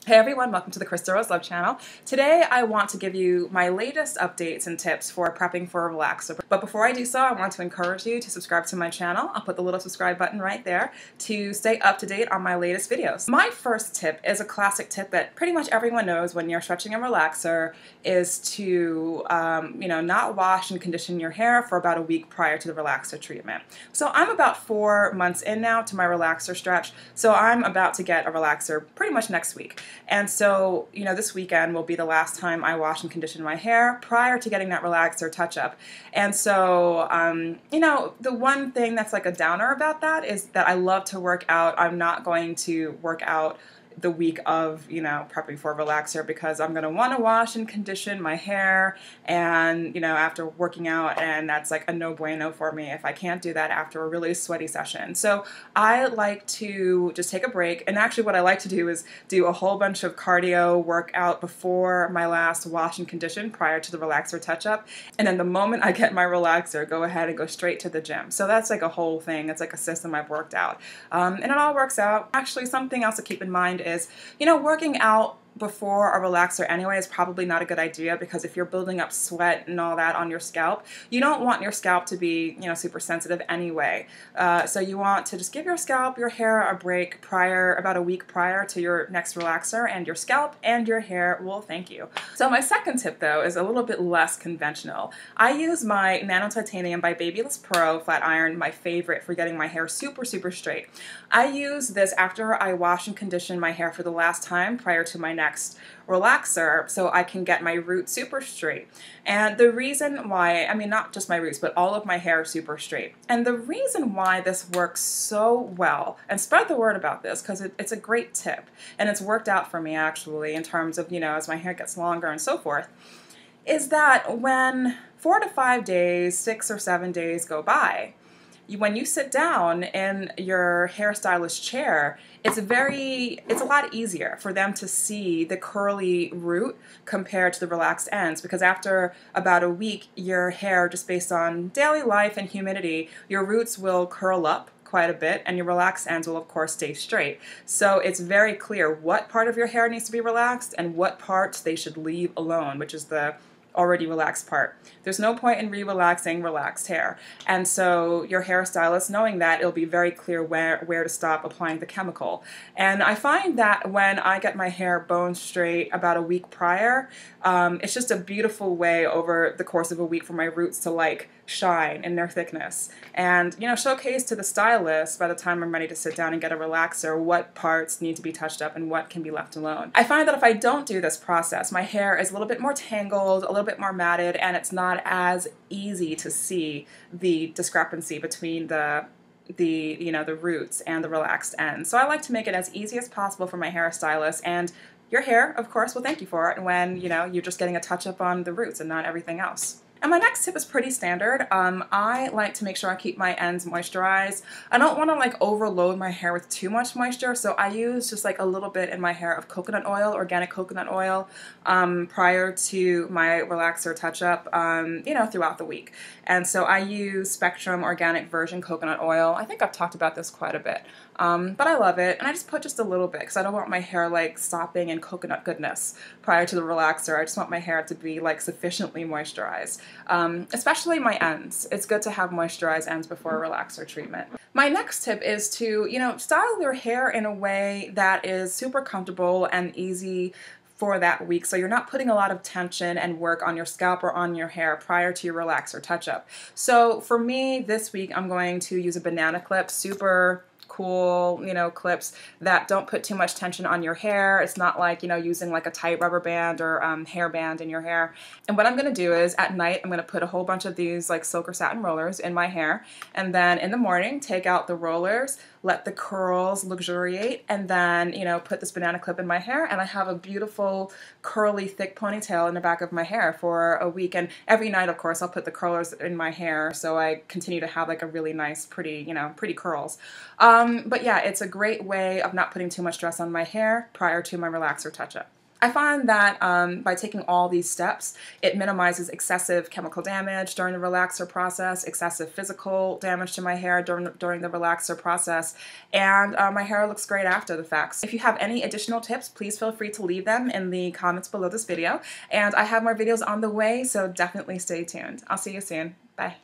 Hey everyone, welcome to the Krista Rose Love channel. Today I want to give you my latest updates and tips for prepping for a relaxer. But before I do so, I want to encourage you to subscribe to my channel. I'll put the little subscribe button right there to stay up to date on my latest videos. My first tip is a classic tip that pretty much everyone knows when you're stretching a relaxer is to not wash and condition your hair for about a week prior to the relaxer treatment. So I'm about 4 months in now to my relaxer stretch, so I'm about to get a relaxer pretty much next week. And so, this weekend will be the last time I wash and condition my hair prior to getting that relaxer touch-up. And so, the one thing that's like a downer about that is that I love to work out. I'm not going to work out the week of, prepping for a relaxer because I'm going to want to wash and condition my hair and, after working out, and that's like a no bueno for me if I can't do that after a really sweaty session. So I like to just take a break, and actually what I like to do is do a whole bunch of cardio workout before my last wash and condition prior to the relaxer touch-up, and then the moment I get my relaxer, go ahead and go straight to the gym. So that's like a whole thing. It's like a system I've worked out, and it all works out. Actually, something else to keep in mind is, working out before a relaxer anyway is probably not a good idea, because if you're building up sweat and all that on your scalp, you don't want your scalp to be, super sensitive anyway. So you want to just give your scalp, your hair a break about a week prior to your next relaxer, and your scalp and your hair will thank you. So my second tip though is a little bit less conventional. I use my Nano Titanium by Babyliss Pro flat iron, my favorite for getting my hair super straight. I use this after I wash and condition my hair for the last time prior to my next relaxer, so I can get my roots super straight. And the reason why, not just my roots, but all of my hair super straight. And the reason why this works so well, and spread the word about this because it's a great tip, and it's worked out for me actually in terms of, as my hair gets longer and so forth, is that when 4 to 5 days, 6 or 7 days go by, when you sit down in your hairstylist chair, it's a lot easier for them to see the curly root compared to the relaxed ends, because after about a week, your hair, just based on daily life and humidity, your roots will curl up quite a bit, and your relaxed ends will of course stay straight. So it's very clear what part of your hair needs to be relaxed and what parts they should leave alone, which is the already relaxed part. There's no point in re-relaxing relaxed hair. And so your hairstylist, knowing that, it'll be very clear where to stop applying the chemical. And I find that when I get my hair bone straight about a week prior, it's just a beautiful way over the course of a week for my roots to shine in their thickness. And, showcase to the stylist by the time I'm ready to sit down and get a relaxer what parts need to be touched up and what can be left alone. I find that if I don't do this process, my hair is a little bit more tangled, a little bit more matted, and it's not as easy to see the discrepancy between the roots and the relaxed ends. So I like to make it as easy as possible for my hairstylist, and your hair, of course, will thank you for it when, you're just getting a touch-up on the roots and not everything else. And my next tip is pretty standard. I like to make sure I keep my ends moisturized. I don't want to overload my hair with too much moisture, so I use just a little bit in my hair of coconut oil, organic coconut oil, prior to my relaxer touch-up, throughout the week. And so I use Spectrum Organic Virgin Coconut Oil. I think I've talked about this quite a bit, but I love it. And I just put just a little bit because I don't want my hair sopping in coconut goodness prior to the relaxer. I just want my hair to be sufficiently moisturized. Especially my ends. It's good to have moisturized ends before a relaxer treatment. My next tip is to, style your hair in a way that is super comfortable and easy for that week, so you're not putting a lot of tension and work on your scalp or on your hair prior to your relaxer touch-up. So for me, this week I'm going to use a banana clip, super cool, clips that don't put too much tension on your hair. It's not using a tight rubber band or hair band in your hair. And what I'm going to do is at night, I'm going to put a whole bunch of these silk or satin rollers in my hair. And then in the morning, take out the rollers, let the curls luxuriate, and then, put this banana clip in my hair, and I have a beautiful, curly, thick ponytail in the back of my hair for a week. And every night, of course, I'll put the curlers in my hair, so I continue to have a really nice, pretty, pretty curls. But yeah, it's a great way of not putting too much stress on my hair prior to my relaxer touch-up. I find that by taking all these steps, it minimizes excessive chemical damage during the relaxer process, excessive physical damage to my hair during the relaxer process, and my hair looks great after the fact. If you have any additional tips, please feel free to leave them in the comments below this video, and I have more videos on the way, so definitely stay tuned. I'll see you soon. Bye.